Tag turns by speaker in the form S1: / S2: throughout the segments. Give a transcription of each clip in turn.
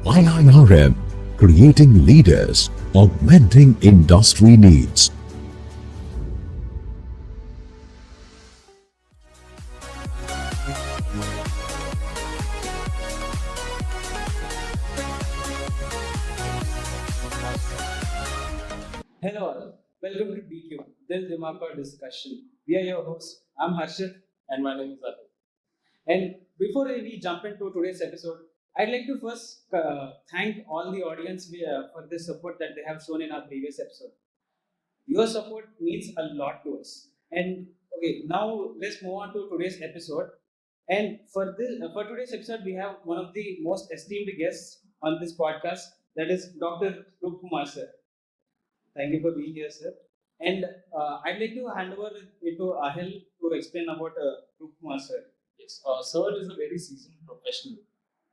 S1: IIRM, creating leaders, augmenting industry needs.
S2: Hello all, welcome to DQ, Dil Dimag Ka Discussion. We are your hosts. I'm Harshit.
S3: And my name is Atul.
S2: And before we jump into today's episode, I'd like to first thank all the audience for the support that they have shown in our previous episode. Your support means a lot to us. And okay, now let's move on to today's episode. And for today's episode, we have one of the most esteemed guests on this podcast, that is Dr. Roop Kumar Sir. Thank you for being here, sir. And I'd like to hand over it to Ahil to explain about Roop Kumar Sir.
S3: Yes, Sir is a very seasoned professional,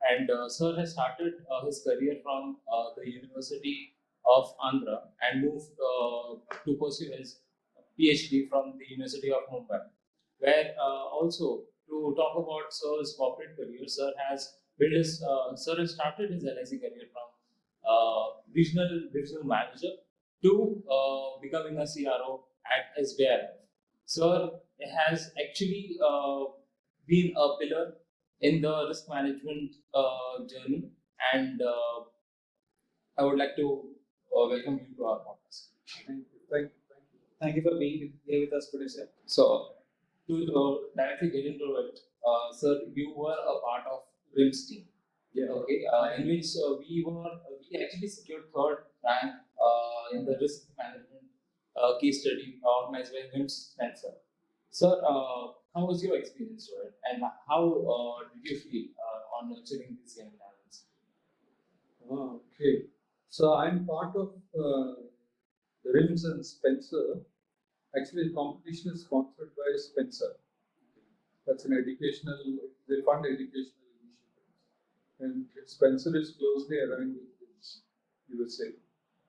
S3: and Sir has started his career from the University of Andhra and moved to pursue his PhD from the University of Mumbai, where also to talk about Sir's corporate career, Sir has started his LIC career from regional manager to becoming a CRO at SBI. Sir has actually been a pillar in the risk management journey, and I would like to welcome you to our podcast.
S2: Thank you for being here with us today, sir.
S3: So, to directly get into it, sir, you were a part of RIMS team.
S2: Yeah.
S3: Okay, in which we actually secured third rank in the risk management case study organized by RIMS Spencer. Sir, how was your experience to it, and how did you feel on nurturing these young talents?
S4: Okay, so I'm part of the Rims and Spencer. Actually, the competition is sponsored by Spencer. That's an educational, they fund educational initiatives. And Spencer is closely aligned with RIMS, you will say.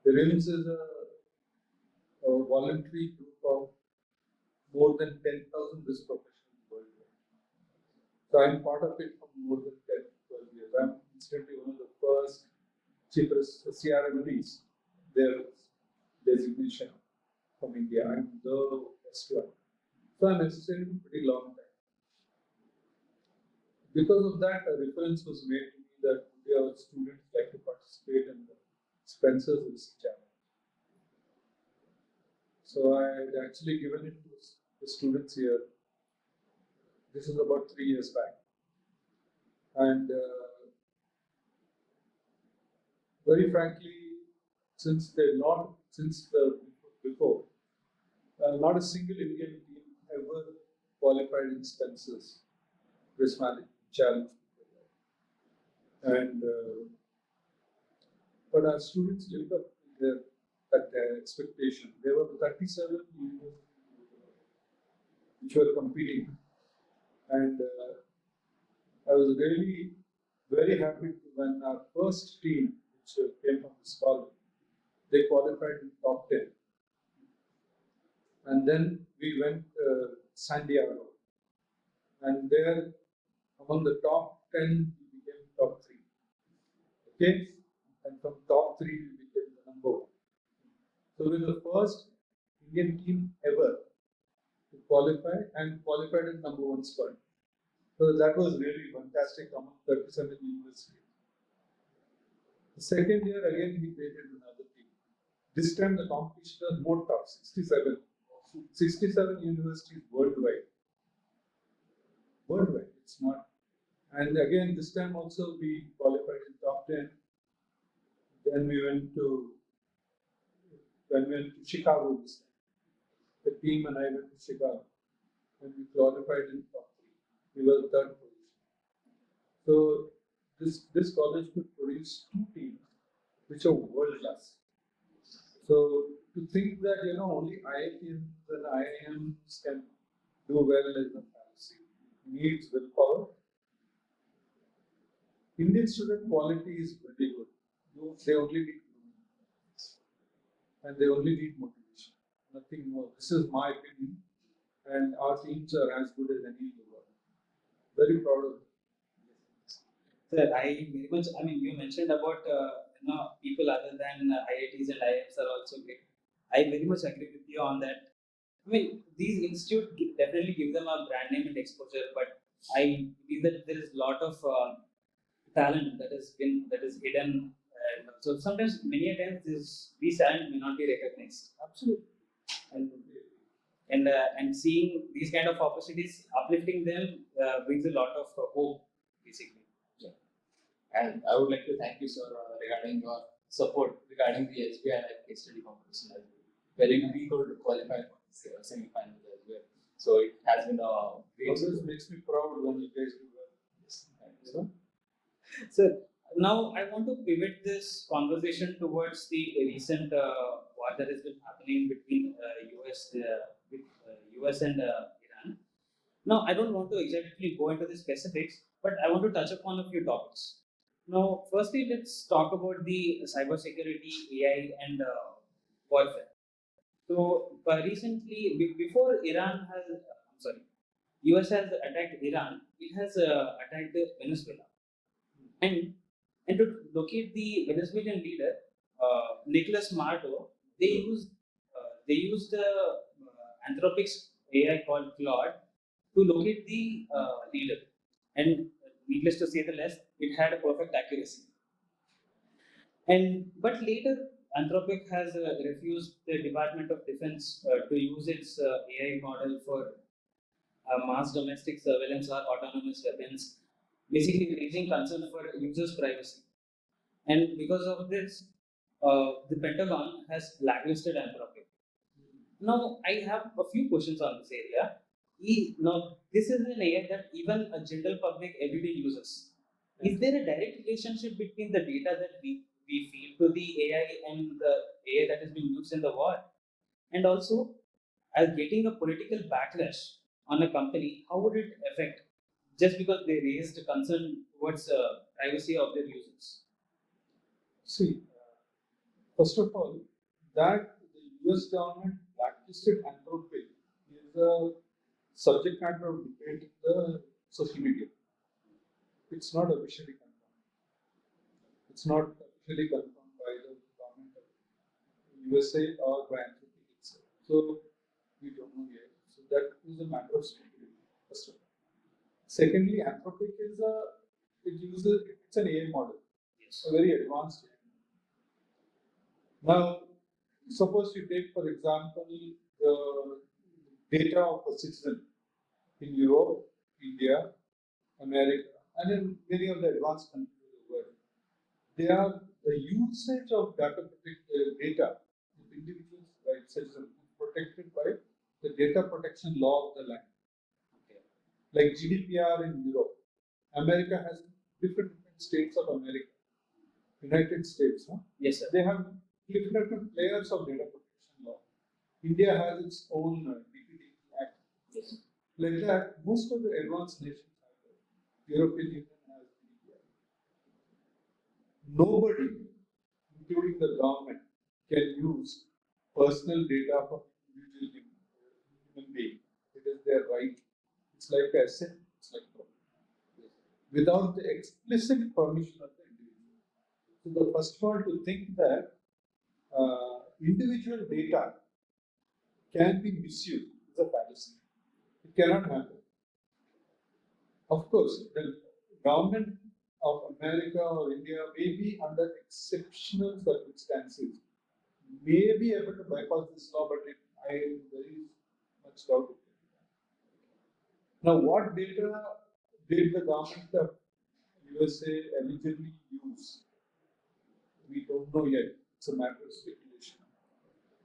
S4: The RIMS is a voluntary group of more than 10,000 risk professionals worldwide. So I'm part of it for more than 10, 12 years. I'm incidentally one of the first cheapest CRMDs, their designation from India. I'm the best one. So I'm associated for a pretty long time. Because of that, a reference was made to me that our students like to participate in the Spencer's Risk Challenge. So I had actually given it to the students here. This is about 3 years back. And very frankly, since before, not a single Indian team ever qualified in Spencer's risk management challenge. And but our students lived up to their expectation. There were 37 universities which were competing, and I was really very happy when our first team, which came from this college, they qualified in top 10. And then we went San Diego, and there among the top 10 we became top 3. Okay, and from top 3 we became the number 1. So we were the first Indian team ever to qualify and qualified in number 1 spot. So that was really fantastic among 37 universities. The second year again we created another team. This time the competition was more tough, 67. 67 universities worldwide. Worldwide, it's not. And again, this time also we qualified in top 10. Then we went to Chicago this time. The team and I went to Chicago, and we qualified in top 3. We were third position. So this college could produce 2 teams which are world class. So to think that only IITs and IIMs can do well is a fallacy. It needs willpower. Indian student quality is pretty good. They only need and they only need motivation. Nothing more. This is my opinion, and our teams are as good as any in the world. Very proud of them.
S2: Sir, I very much. I mean, you mentioned about people other than IITs and IIMs are also great. I very much agree with you on that. I mean, these institutes definitely give them a brand name and exposure, but I believe that there is a lot of talent that is hidden. So sometimes, many a times, these talent may not be recognized.
S4: Absolutely.
S2: And and seeing these kind of opportunities, uplifting them brings a lot of hope, basically.
S3: And I would like to thank you, sir, regarding your support regarding the SBI Live case study competition as well, wherein we could qualify for the semi-final as well. So it has been a great.
S4: Always makes me proud when you guys do well.
S3: Yes, thank you, sir.
S2: So now I want to pivot this conversation towards the recent war that has been happening between US and Iran. Now I don't want to exactly go into the specifics, but I want to touch upon a few topics. Now, firstly, let's talk about the cybersecurity, AI, and warfare. So, recently, before Iran has, I'm sorry, US has attacked Iran, it has attacked Venezuela. And and to locate the Venezuelan leader, Nicolas Marto, they used Anthropic's AI called Claude to locate the leader. And needless to say the less, it had a perfect accuracy. And but later, Anthropic has refused the Department of Defense to use its AI model for mass domestic surveillance or autonomous weapons, basically raising concern for users' privacy. And because of this, the Pentagon has blacklisted Anthropic. Now, I have a few questions on this area. Now, this is an AI that even a general public everyday uses. Is there a direct relationship between the data that we feed to the AI and the AI that has been used in the war? And also, as getting a political backlash on a company, how would it affect just because they raised a concern towards privacy of their users?
S4: See, first of all, that the US government blacklisted Anthropic is a subject matter of debate in the social media. It's not officially confirmed. It's not officially confirmed by the government of USA or by Anthropic itself. So we don't know yet. So that is a matter of speculation. First of all. Secondly, Anthropic is it's an AI model.
S2: Yes.
S4: A very advanced AI. Now, suppose you take, for example, the data of a citizen in Europe, India, America, and in many of the advanced countries of the world. The usage of data of individuals, right, citizens, is protected by the data protection law of the land.
S2: Okay.
S4: Like GDPR in Europe. America has different states of America. United States, huh?
S2: Yes, sir.
S4: They have different layers of data protection law. India has its own DPD Act.
S2: Yes.
S4: Like that, most of the advanced nations have it. European Union has DPI. Nobody, including the government, can use personal data for individual human being. It is their right. It's like a asset. It's like property. Without the explicit permission of the individual. So the first one to think that individual data can be misused is a fallacy. It cannot happen. Of course, the government of America or India may be under exceptional circumstances, may be able to bypass this law, but I very much doubt it. Now, what data did the government of USA allegedly use? We don't know yet. It's a matter of speculation.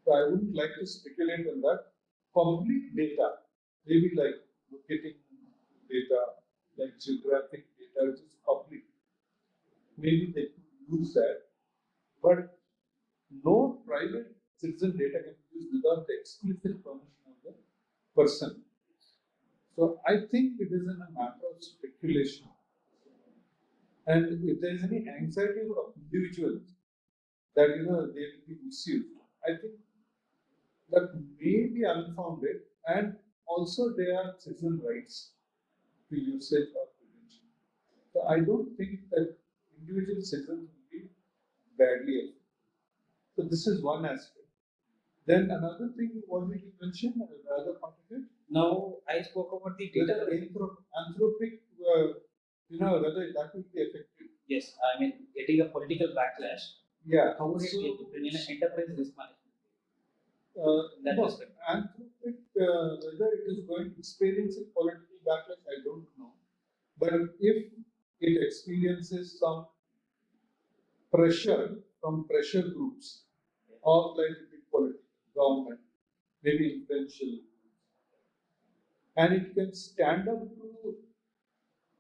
S4: So I wouldn't like to speculate on that. Complete data, maybe like locating data, like geographic data, which is public. Maybe they could use that, but no private citizen data can be used without the explicit permission of the person. So I think it is in a matter of speculation. And if there is any anxiety of individuals that they will be misused, I think that may be unfounded, and also there are citizen rights to usage of credentials. So I don't think that individual citizens will be badly affected. So this is one aspect. Then another thing, what did you mention? The other part of it?
S2: Now I spoke about the data.
S4: Whether anthropic, whether that will be affected.
S2: Yes, I mean getting a political backlash.
S4: Yeah.
S2: How would it be in an enterprise risk management? That
S4: No,
S2: respect.
S4: anthropic, whether it is going to experience a political backlash, I don't know. But if it experiences some pressure from pressure groups of like big political government, maybe influential, and it can stand up to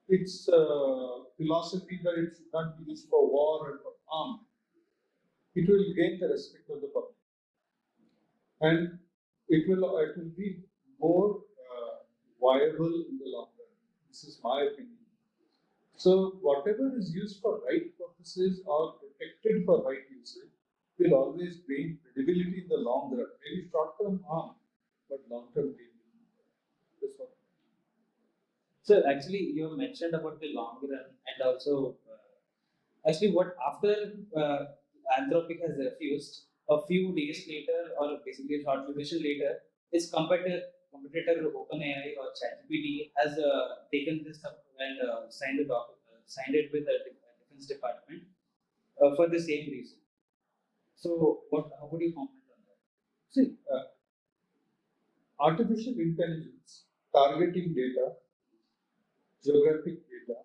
S4: its philosophy that it should not be used for war and for arm, it will gain the respect of the public, and it will be more viable in the long run. This is my opinion. So whatever is used for right purposes or protected for right usage will always gain credibility in the long run. Maybe short-term harm, but long-term gain. That's what.
S2: So actually, you mentioned about the long run and also actually what after Anthropic has refused, a few days later or basically a short duration later, its competitor OpenAI or ChatGPT has taken this up and signed it with the defense department for the same reason. So how would you comment on that?
S4: See, artificial intelligence targeting data, geographic data,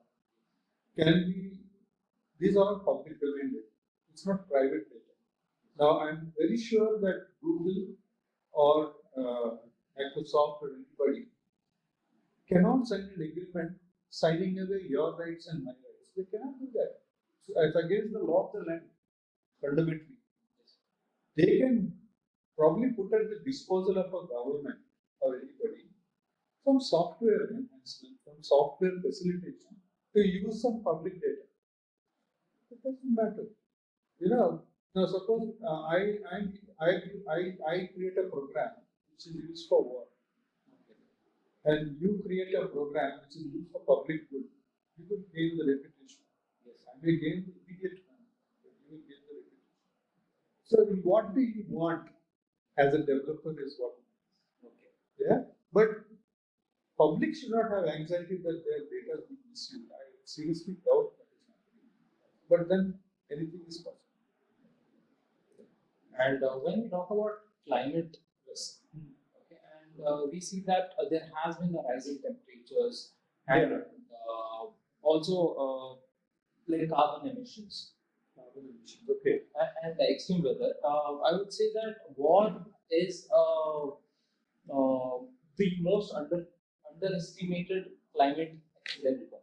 S4: can be, these are public domain data. It's not private data. Now, I'm very sure that Google or Microsoft or anybody cannot sign an agreement signing away your rights and my rights. They cannot do that. So it's against the law of the land, fundamentally. They can probably put at the disposal of a government or anybody some software enhancement, some software facilitation to use some public data. It doesn't matter. Now suppose I create a program which is used for war, and you create a program which is used for public good. You will gain the reputation. Yes, I may gain the immediate money, but you will gain the reputation. So what do you want as a developer is what. Okay. Yeah, but public should not have anxiety that their data is being misused. I seriously doubt that is happening. But then anything is possible.
S3: And when we talk about climate risk, okay, and we see that there has been a rising temperatures and also like carbon emissions.
S4: Okay.
S3: And the extreme weather. I would say that war is the most underestimated climate accident ever.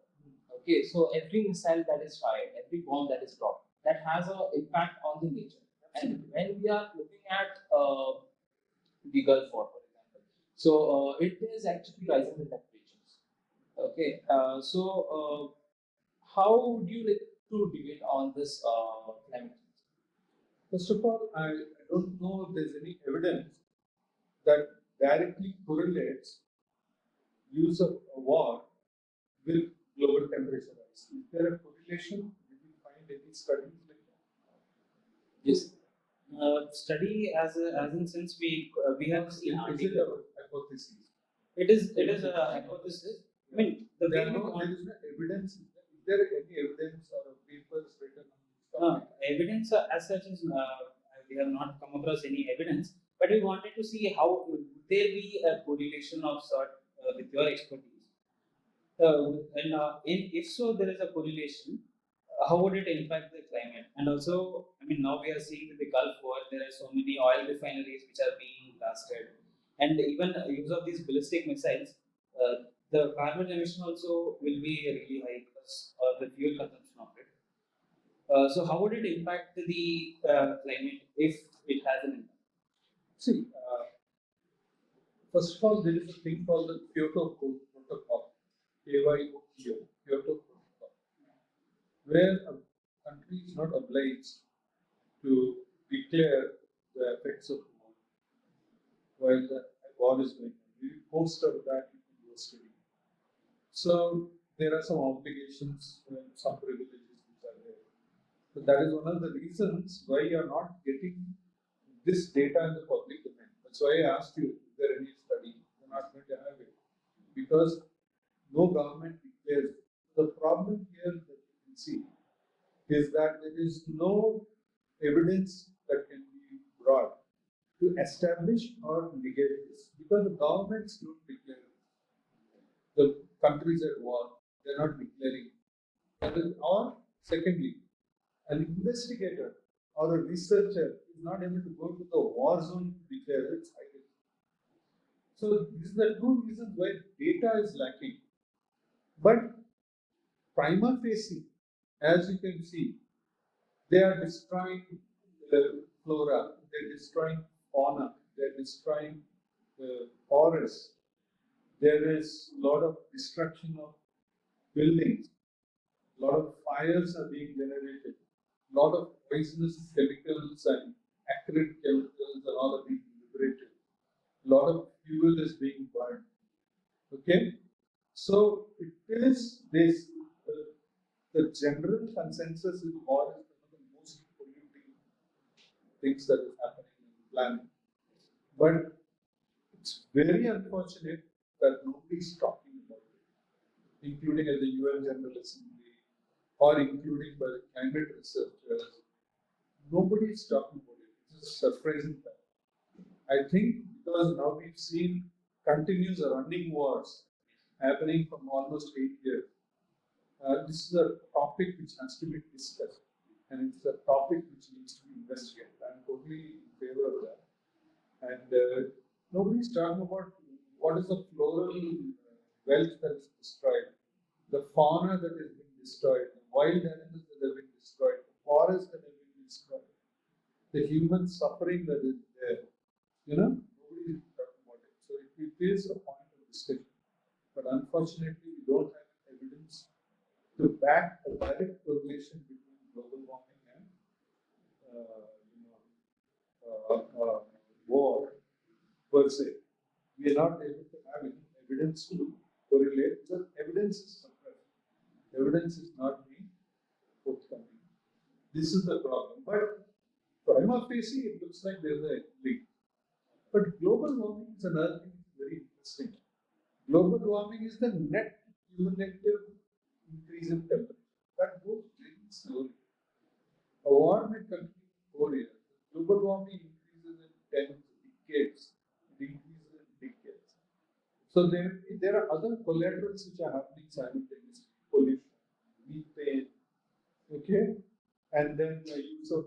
S3: Okay, so every missile that is fired, every bomb that is dropped, that has an impact on the nature. And when we are looking at the Gulf War, for example, so it is actually rising the temperatures. Okay, how would you like to debate on this climate change?
S4: First of all, I don't know if there's any evidence that directly correlates use of war with global temperature rise. Is there a correlation? Did you find any studies like that?
S2: Yes. Study as in since we have seen
S4: Is it a hypothesis?
S2: it is a hypothesis. I mean
S4: There is no evidence. Is there any evidence or papers written on this topic?
S2: Evidence as such is we have not come across any evidence, but we wanted to see how would there be a correlation of sort with your expertise, if so, there is a correlation. How would it impact the climate? And also, I mean, now we are seeing with the Gulf War, there are so many oil refineries which are being blasted, and even use of these ballistic missiles, the carbon emission also will be really high because of the fuel consumption of it. So how would it impact the climate if it has an impact?
S4: See, first of all, there is a thing called the Kyoto Protocol, KYO, Kyoto Protocol, where a country is not obliged to declare the effects of war while the war is going on. Maybe post of that, you can do a study. So there are some obligations, some privileges which are there. So that is one of the reasons why you are not getting this data in the public domain. That's why I asked you, is there any study? You're not going to have it because no government declares. The problem here that you can see is that there is no evidence that can be brought to establish or negate this because the governments don't declare it. The countries at war, they're not declaring it. Or secondly, an investigator or a researcher is not able to go to the war zone to declare its identity. So these are the two reasons why data is lacking. But prima facie, as you can see, they are destroying the flora, they're destroying fauna, they're destroying forests. There is a lot of destruction of buildings, a lot of fires are being generated, a lot of poisonous chemicals and acrid chemicals and all are being liberated. A lot of fuel is being burned. Okay, so it is this. The general consensus is war is one of the most polluting things that is happening on the planet. But it's very unfortunate that nobody is talking about it, including at the UN General Assembly or including by the climate researchers. Nobody is talking about it. It's a surprising fact. I think because now we've seen continuous running wars happening from almost 8 years. This is a topic which has to be discussed, and it's a topic which needs to be investigated. I'm totally in favor of that. And nobody's talking about what is the floral wealth that is destroyed, the fauna that is being destroyed, the wild animals that have been destroyed, the forests that have been destroyed, the human suffering that is there. Nobody is talking about it. So it is a point of discussion. But unfortunately, we don't have evidence to back a direct correlation between global warming and war per se. We are not able to have any evidence to correlate because evidence is suppressed. Evidence is not being forthcoming. This is the problem. But prima facie, it looks like there's a link. But global warming is another thing very interesting. Global warming is the net cumulative increase in temperature. That goes very slowly. A war may continue for 4 years. Global warming increases in 10 decades. It increases in decades. So there are other collaterals which are happening simultaneously. Pollution, methane, okay? And then the use of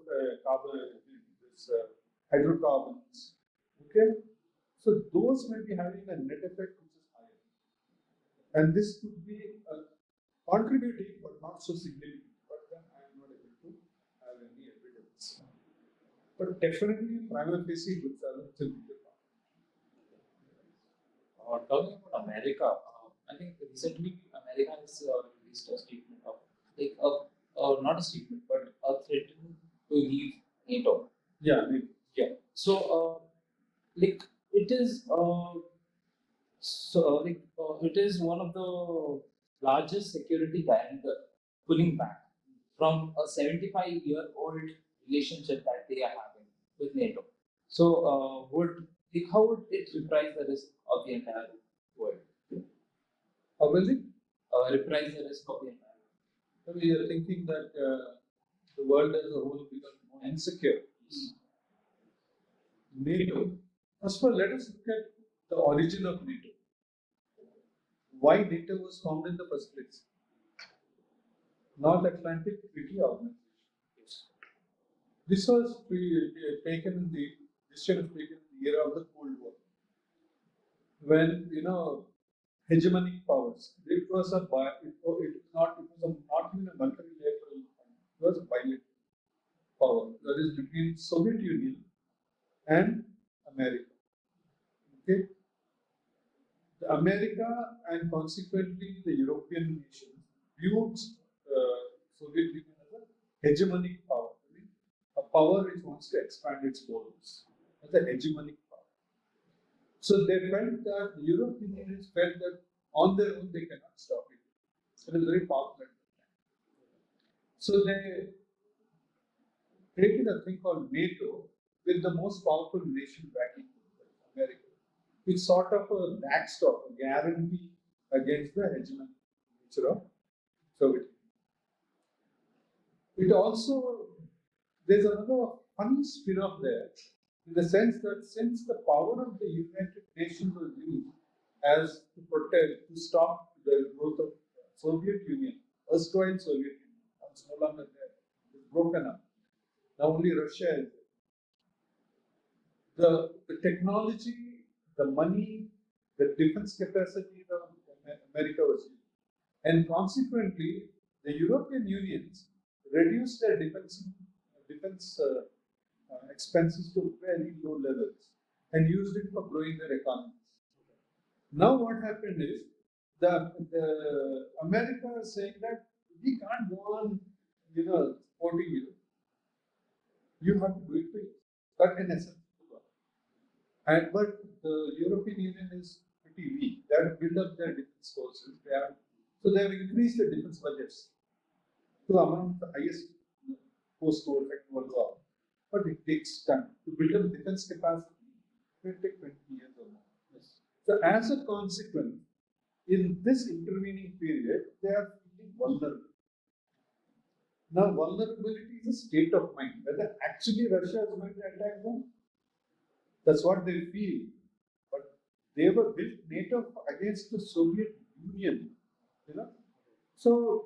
S4: hydrocarbons, okay? So those may be having a net effect which is higher. And this could be contributing but not so significant. But then I am not able to have any evidence. But definitely prima facie good service will be the
S3: Talking about America, I think recently America has released a statement of not a statement, but a threat to leave NATO.
S4: Yeah, maybe.
S3: Yeah. So, it is it is one of the largest security diameter pulling back from a 75-year-old relationship that they are having with NATO. So, how would it reprise the risk of the entire world?
S4: How will it?
S3: Reprise the risk of the entire world.
S4: So we are thinking that the world as a whole becomes more insecure. NATO. First of all, let us look at the origin of NATO. Why NATO was formed in the first place? North Atlantic Treaty Organization. This was taken in the decision was taken in the era of the Cold War, when hegemonic powers. It was not even a multilateral. It was a bilateral power, that is between Soviet Union and America. Okay, the America and consequently the European nations viewed Soviet Union as a hegemonic power. I mean, a power which wants to expand its borders as a hegemonic power. So they felt that the European nations felt that on their own they cannot stop it. It was very powerful. So they created a thing called NATO with the most powerful nation backing America. It's sort of a backstop, a guarantee against the hegemonic nature of Soviet Union. It also, there's another funny spin-off there, in the sense that since the power of the United Nations was used as to protect, to stop the growth of Soviet Union, erstwhile Soviet Union, now it's no longer there, it's broken up. Now only Russia is there. The technology, the money, the defense capacity of America was used. And consequently, the European unions reduced their defense expenses to very low levels and used it for growing their economies. Now what happened is the America is saying that we can't go on, supporting you. You have to do it for you. That in essence. But the European Union is pretty weak. They have to build up their defense forces. So they have increased the defense budgets to among the highest post-war Second World War. But it takes time to build up defense capacity. It will take 20 years or more. Yes. So as a consequence, in this intervening period, they are feeling vulnerable. Now, vulnerability is a state of mind. Whether actually Russia is going to attack them, that's what they feel. But they were built NATO against the Soviet Union, So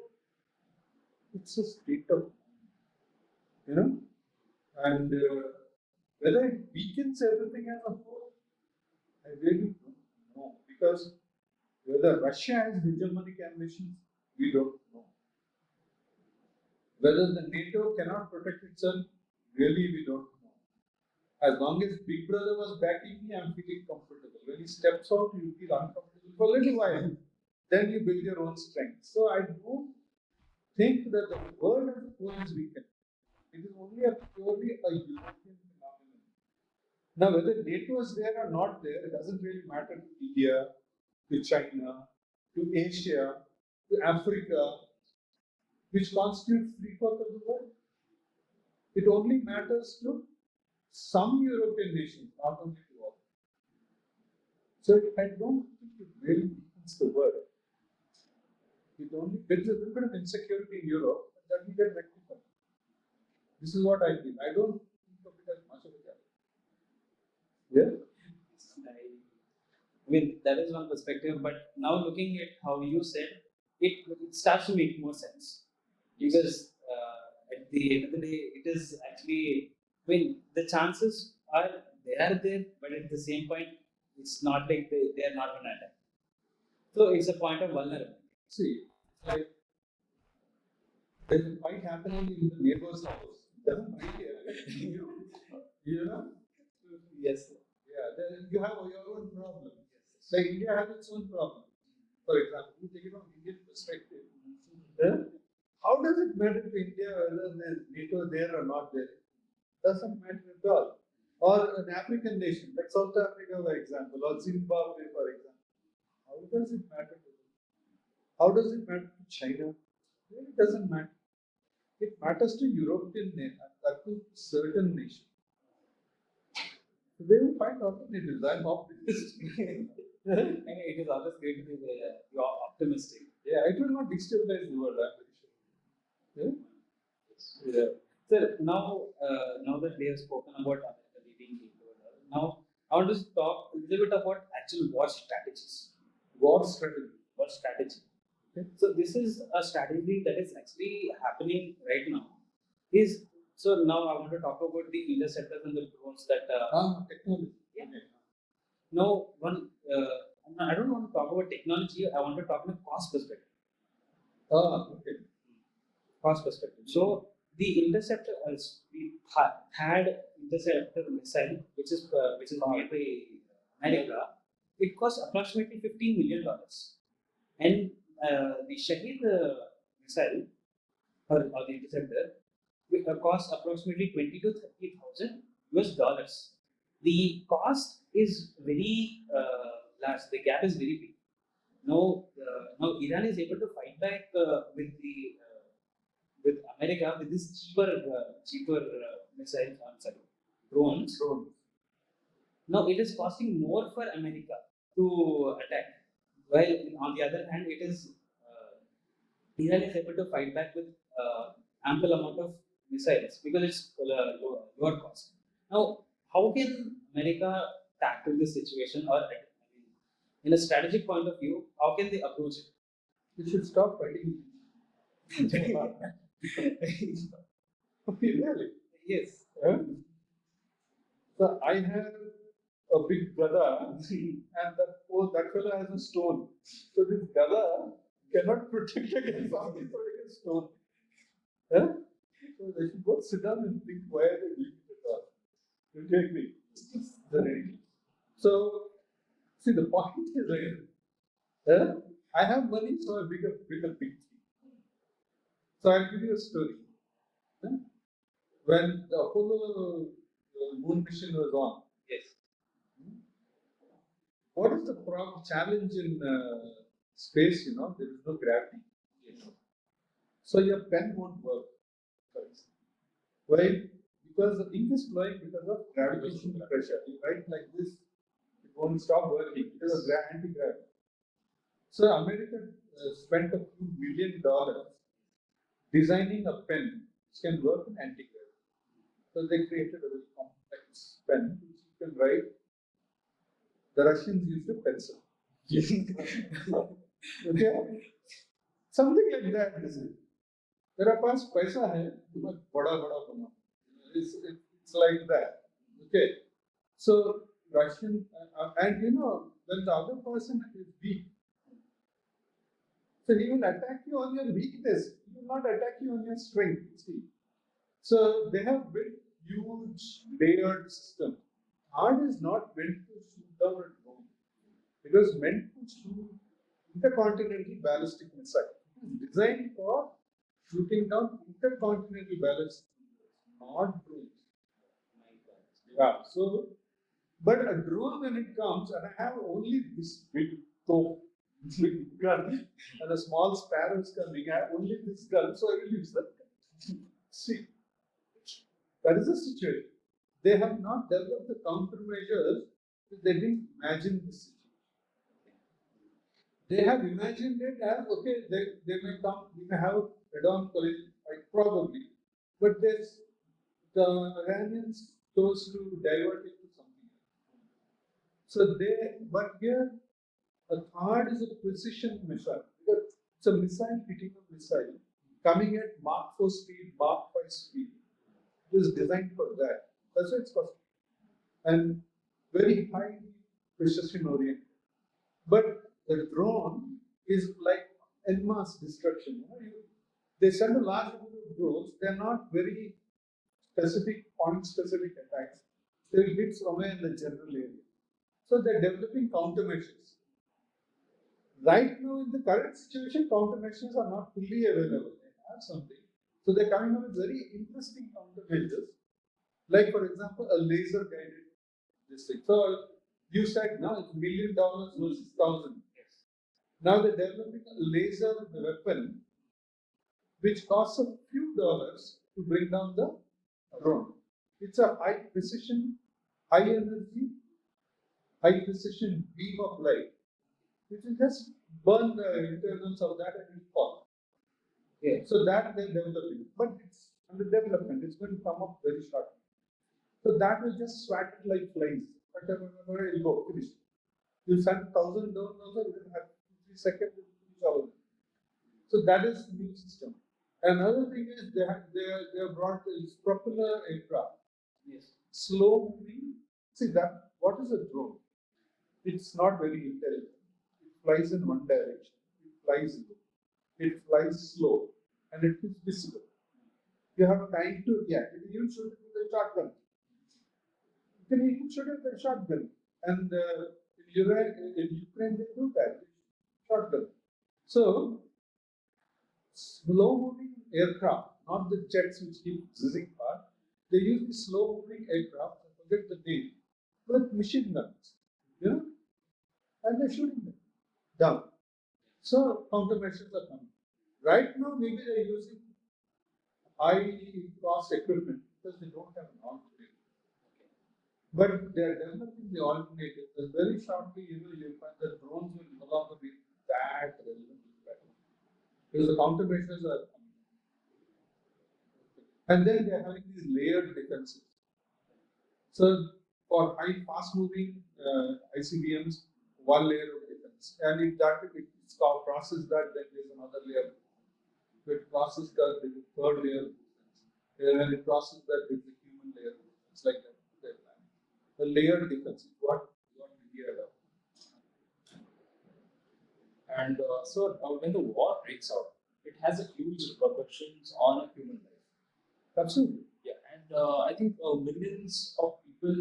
S4: it's a state of, and whether it weakens everything as a whole, I really don't know. Because whether Russia has hegemonic ambitions, we don't know. Whether the NATO cannot protect itself, really we don't know. As long as Big Brother was backing me, I'm feeling comfortable. When he steps out, you feel uncomfortable for a little while. Then you build your own strength. So I don't think that the world as a whole is weakened. It is only purely a European phenomenon. Now, whether NATO is there or not there, it doesn't really matter to India, to China, to Asia, to Africa, which constitutes 3/4 of the world. It only matters to some European nations, not only to all. So I don't think it really weakens the world. It only builds a little bit of insecurity in Europe, and that will get rectified. This is what I feel. I don't think of it as much of a challenge. Yeah?
S2: I mean, that is one perspective, but now looking at how you said, it starts to make more sense. Because at the end of the day, it is actually, I mean, the chances are there, but at the same point, it's not like they are not going to attack. So it's a point of vulnerability.
S4: See, like, there's a fight happening in the neighbor's house. Doesn't really affect you.
S2: Yes.
S4: Yeah, then you have your own problem. Yes. Like India has its own problem. For example, you take it from Indian perspective. How does it matter to India whether there's NATO there or not there? Doesn't matter at all. Or an African nation like South Africa, for example, or Zimbabwe, for example. How does it matter to them? How does it matter to China? It doesn't matter. It matters to European nations, to certain nations. They will find alternatives. I'm optimistic.
S2: It is always great to be you're optimistic.
S4: Yeah, it will not destabilize the world, I'm very sure. Yeah.
S2: Sir, now that we have spoken about America leading into the world, now I want to talk a little bit about actual war strategies.
S4: War strategy.
S2: War strategy.
S4: Okay.
S2: So this is a strategy that is actually happening right now. So now I want to talk about the interceptors and the drones that.
S4: Technology.
S2: Yeah. Now, I don't want to talk about technology. I want to talk from a cost perspective.
S4: Okay.
S2: Cost perspective. So the interceptor, we had interceptor missile, which is made by America. It cost approximately $15 million, and the Shahid missile or the interceptor cost approximately 20 to 30,000 US dollars. The cost is very large. The gap is very big. now Iran is able to fight back with America with this cheaper missiles, sorry, drones. Now it is costing more for America to attack, while on the other hand, it is Iran is able to fight back with ample amount of missiles because it's lower cost. Now, how can America tackle this situation, or I mean, in a strategic point of view, how can they approach it?
S4: You should stop fighting. Really?
S2: Yes.
S4: Huh? So I have a big brother, and that fellow has a stone. So this brother cannot protect against something throwing a stone. Huh? So they should both sit down and think why are they doing it at all. Don't you agree? So see, the point is like, I have money, so I build a big thing. So I'll give you a story. Huh? When the Apollo moon mission was on,
S2: Yes.
S4: what is the challenge in space? There is no gravity.
S2: Yes.
S4: So your pen won't work. Why? Because the ink is flowing because of gravitational pressure. You write like this, it won't stop working. It is anti-gravity. So America spent a few $1 million designing a pen which can work in anti-gravity. So they created a very complex pen which you can write. The Russians used a pencil. Okay? Something like that, is it? मेरा पास पैसा है तो मैं बड़ा बनाऊं. It's like that. Okay. So Russian and when the other person is weak, so he will attack you on your weakness. He will not attack you on your strength. See. So they have built huge layered system. Art is not meant to shoot down a drone. It was meant to shoot intercontinental ballistic missile. It is designed for shooting down intercontinental ballistic missiles, not drones. Yeah. So, but a drone when it comes, and I have only this big toe, big gun, and a small sparrow is coming. I have only this gun, so I will use that gun. See, that is the situation. They have not developed the countermeasures. They didn't imagine this situation. They have imagined it as okay. They may come. We may have head-on collision, like probably, but there's the Iranians chose to divert it to something else. So but here, a third is a precision missile. Because it's a missile hitting a missile, coming at Mach 4 speed, Mach 5 speed. It is designed for that. That's why it's costly. And very highly precision oriented. But the drone is like en masse destruction. They send a large number of drones. They're not very specific, point-specific attacks. They will hit somewhere in the general area. So they're developing countermeasures. Right now, in the current situation, countermeasures are not fully available. They have something. So they're coming up with very interesting countermeasures. Like, for example, a laser-guided this thing. So you said now it's $1 million versus 1,000. Now they're developing a laser weapon which costs a few dollars to bring down the drone. It's a high precision, high energy, high precision beam of light, which will just burn the internals of that and it will fall. Okay. So that they're developing, but it's under development. It's going to come up very shortly. So that will just swat it like flies. Whatever it will go, finish. You send 1,000 down also, you will have 2-3 seconds to finish all of it. So that is the new system. Another thing is they have brought this propeller aircraft.
S2: Yes.
S4: Slow moving. See that what is a drone? It's not very intelligent. It flies in one direction. It flies low. It flies slow, and it is visible. You have time to react. You can even shoot it with a shotgun. You can even shoot it with a shotgun. And in Ukraine they do that. Shotgun. So slow moving aircraft, not the jets which keep zizzing past. They use the slow moving aircraft, I forget the name, with machine guns, and they're shooting them down. So countermeasures are coming. Right now, maybe they're using high cost equipment because they don't have an alternative. But they are developing the alternative. And very shortly, you'll find that drones will no longer be that relevant because the countermeasures are coming. And then they're having these layered defenses. So for high fast-moving ICBMs, one layer of defense, and if it's crosses that, then there's another layer. If it crosses that, there's a third layer of defense. And it crosses that, there's a human layer of defense, like that. The layered defense is what India does.
S3: And so when the war breaks out, it has a huge repercussions on a human life.
S4: Absolutely.
S3: Yeah, and I think millions of people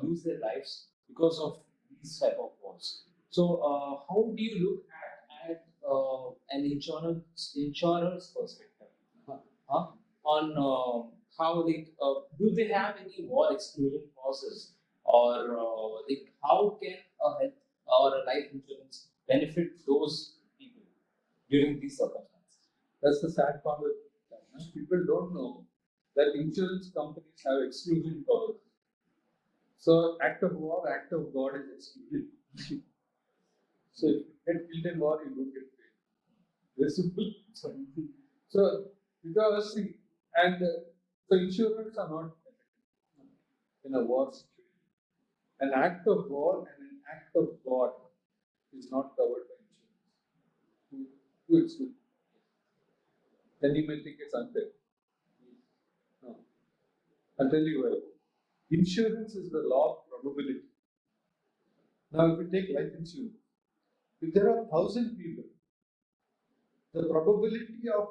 S3: lose their lives because of these type of wars. So how do you look at an insurer's perspective on how do they have any war exclusion clauses, or how can a health or a life insurance benefit those people during these circumstances?
S4: That's the sad part of it. People don't know that insurance companies have exclusion clauses. So act of war, act of God is excluded. So if you get killed in war, you don't get paid. Very simple. So because see, and the insurers are not in a war situation. An act of war and an act of God is not covered by insurance. Who exclude? Then you may think it's unfair. No. I'll tell you why. Insurance is the law of probability. Now, if you take life insurance, if there are 1,000 people, the probability of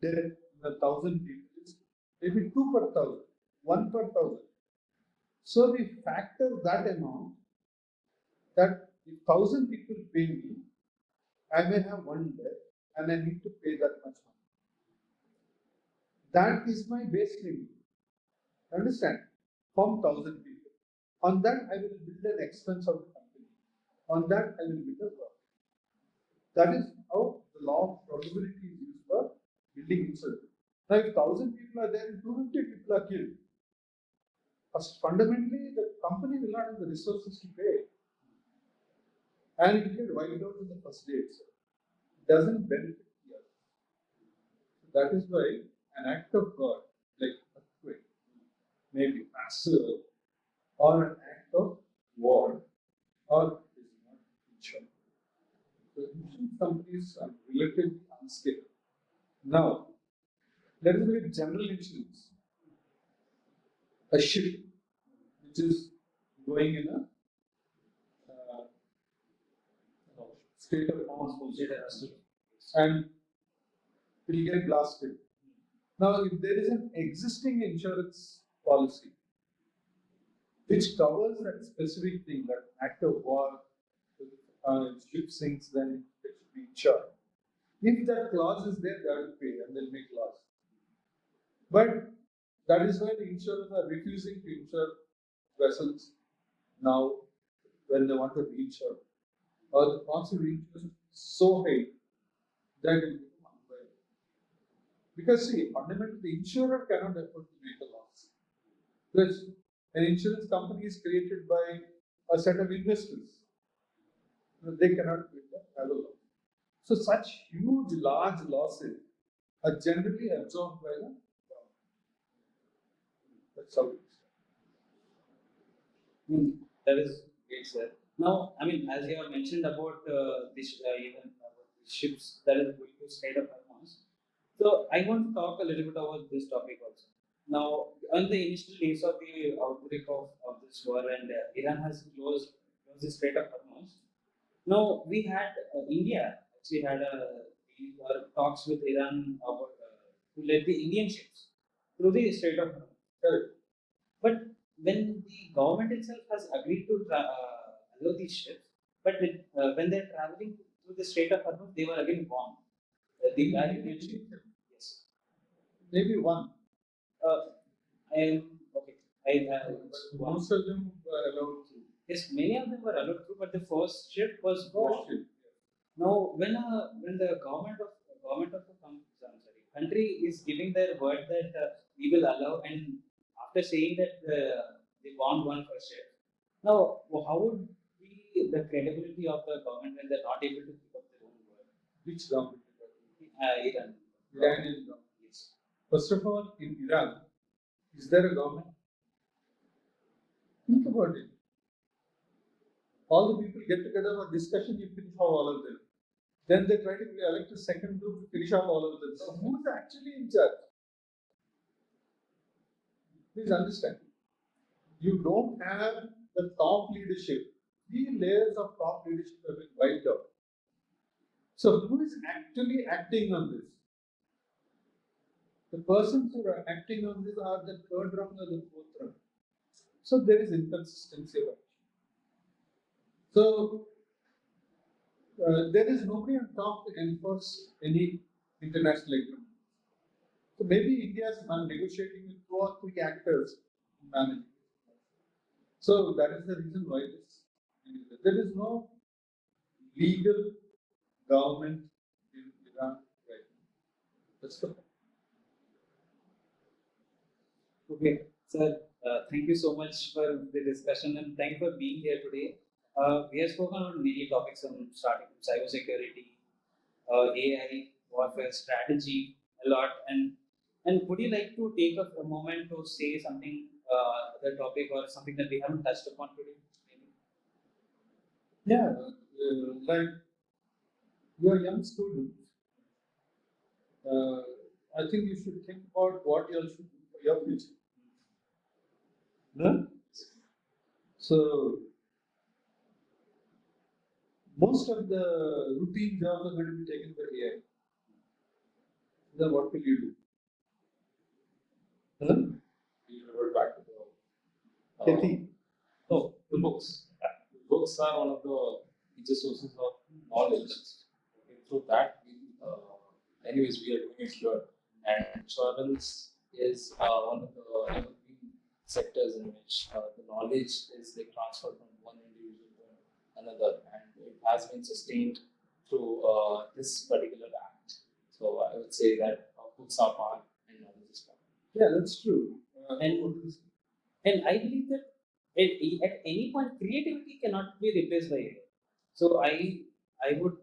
S4: death in 1,000 people is maybe 2 per 1,000, 1 per 1,000. So we factor that amount that if 1,000 people pay me, I may have one death and I need to pay that much money. That is my base limit. Understand? From 1,000 people. On that, I will build an expense of the company. On that, I will build a profit. That is how the law of probability is used for building insurance. Now, if 1,000 people are there and 250 people are killed, first, fundamentally, the company will not have the resources to pay. And it will get wiped out in the first day itself. It doesn't benefit the others. That is why an act of God, like earthquake, may be massive, or an act of war, or is not insurance. The insurance companies are relatively unstable. Now, let us look at general insurance. A ship which is going in a state of constant and it will get blasted. Now, if there is an existing insurance policy which covers that specific thing, that act of war, ship sinks, then it should be insured. If that clause is there, they will pay and they'll make loss. But that is why the insurers are refusing to insure vessels now when they want to reinsure. Or the cost of reinsurance is so high that it will become unviable. Because see, fundamentally, the insurer cannot afford to make a loss. Because an insurance company is created by a set of investors. They cannot have a loss. So such huge, large losses are generally absorbed by the government. That's how it is.
S2: That is great, sir. Now, I mean, as you have mentioned about this, even about the ships that is going to state of Hormuz. So, I want to talk a little bit about this topic also. Now, on the initial days of the outbreak of this war, and Iran has closed the Strait of Hormuz. Now, we had India actually had talks with Iran about to let the Indian ships through the Strait of Hormuz. Correct. But when the government itself has agreed to allow these ships, but when they're traveling through the Strait of Hormuz, they were again bombed. The Indian ship. Yes.
S4: Maybe one.
S2: I okay.
S4: Most of them were allowed through.
S2: Yes, many of them were allowed through, but the first ship was bombed. Now, when the government of a country is giving their word that we will allow, and after saying that they want one for sure. Now, how would be the credibility of the government when they're not able to keep up their own word?
S4: Which government?
S2: Iran.
S4: Iranian government.
S2: Yes.
S4: First of all, in Iran, is there a government? Think about it. All the people get together for discussion, you finish off all of them. Then they try to elect a second group to finish off all of them. So who is actually in charge? Please understand. You don't have the top leadership. 3 layers of top leadership have been wiped out. So who is actually acting on this? The persons who are acting on this are the third rung or the fourth rung. So there is inconsistency about it. So there is nobody on top to enforce any international agreement. So maybe India is negotiating with 2 or 3 actors in managing. So that is the reason why this. There is no legal government in Iran right now. That's the point.
S2: Okay, sir. Thank you so much for the discussion and thank you for being here today. We have spoken on many topics on starting from cybersecurity, AI, warfare strategy, a lot. And would you like to take a moment to say something, the topic or something that we haven't touched upon today? Maybe?
S4: Yeah, like you are young students. I think you should think about what you all should do for your future. No? So most of the routine jobs are going to be taken by AI. Then what will you do? Huh?
S3: We revert back to the
S4: खेती.
S3: no, the books. The books are one of the major sources of knowledge. Okay, through that, anyways, we are doing it here. And insurance is one of the evergreen sectors in which the knowledge is like transferred from one individual to another, and it has been sustained through this particular act. So I would say that books are part and knowledge is part.
S4: Yeah, that's true.
S2: And I believe that at any point, creativity cannot be replaced by AI. So I would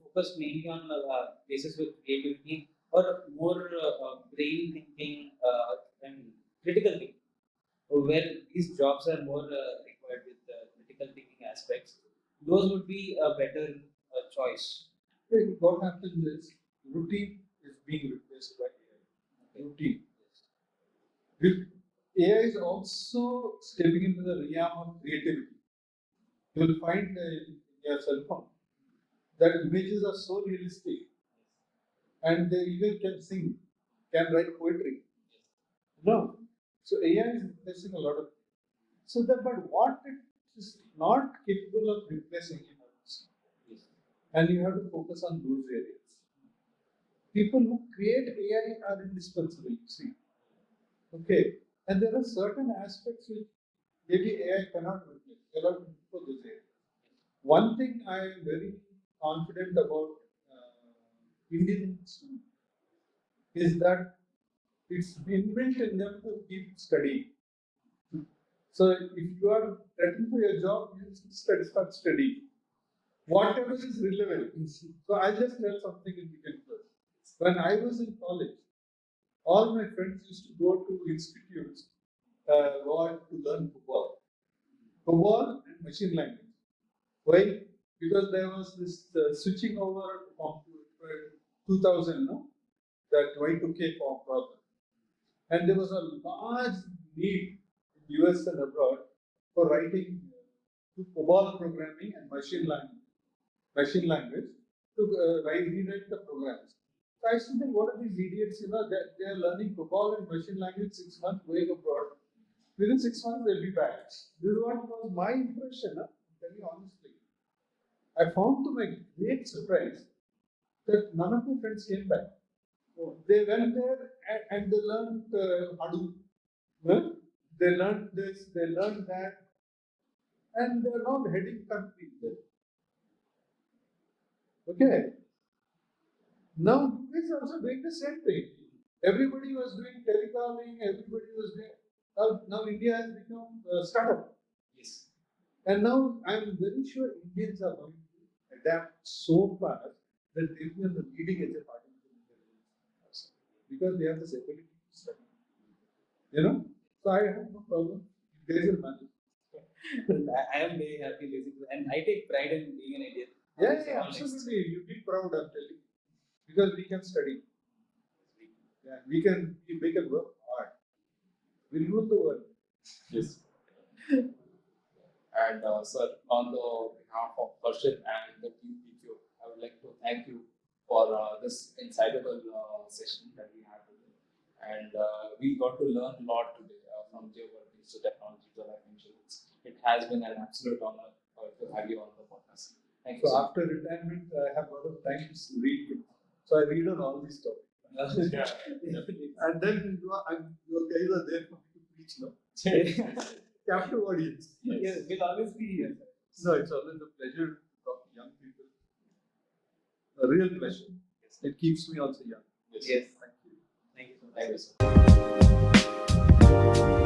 S2: focus mainly on places with creativity or more brain thinking and critical thinking, where these jobs are more required with critical thinking aspects. Those would be a better choice.
S4: What happens is routine is being replaced by AI. Routine. AI is also stepping into the realm of creativity. You will find in your cell phone that images are so realistic and they even can sing, can write poetry. No. So AI is replacing a lot of. So that, but what it is not capable of replacing in others. And you have to focus on those areas. People who create AI are indispensable, you see. Okay. And there are certain aspects which maybe AI cannot replace. There are for those areas. One thing I am very confident about Indian students is that it's inbuilt in them to keep studying. So if you are threatened for your job, you start studying. Whatever is relevant. So I'll just tell something in between first. When I was in college, all my friends used to go to institutes to learn football. Football and machine language. Why? Because there was this switching over from 2000, no? That Y2K problem. And there was a large need in US and abroad for writing COBOL programming and machine language to rewrite the programs. So I used to think, what are these idiots? That they are learning COBOL and machine language 6 months going abroad. Within 6 months they'll be back. This is what was my impression. I'm telling you honestly. I found to my great surprise that none of my friends came back. They went there and they learned Hadoop. Huh? They learned this, they learned that, and they're now heading countries there. Okay. Now you guys are also doing the same thing. Everybody was doing telecalling, everybody was doing. Now India has become a startup.
S3: Yes.
S4: And now I'm very sure Indians are going to adapt so fast that they will be the leading edge of artificial intelligence because they have this ability to study. You know? So I have no problem. There is a magic.
S2: I am very happy basically, and I take pride in being an Indian.
S4: Yeah, absolutely. You be proud, I'm telling you. Because we can study. Yeah, we can work hard. We rule the world.
S3: Yes. And sir, on the behalf of Harshit and the team PQ, I would like to thank you for this insightful session that we had today. And we got to learn a lot today from geopolitics to technology to life insurance. It has been an absolute honor to have you on the podcast. Thank you.
S4: So after retirement, I have a lot of time to read. So I read on all these topics. And then your guys are there for me to preach, no? Captive audience.
S2: Yes, we'll always be here.
S4: No, it's always a pleasure to talk to young people. A real pleasure.
S3: Yes.
S4: It keeps me also young.
S2: Yes.
S3: Thank you so much. Thank you, sir.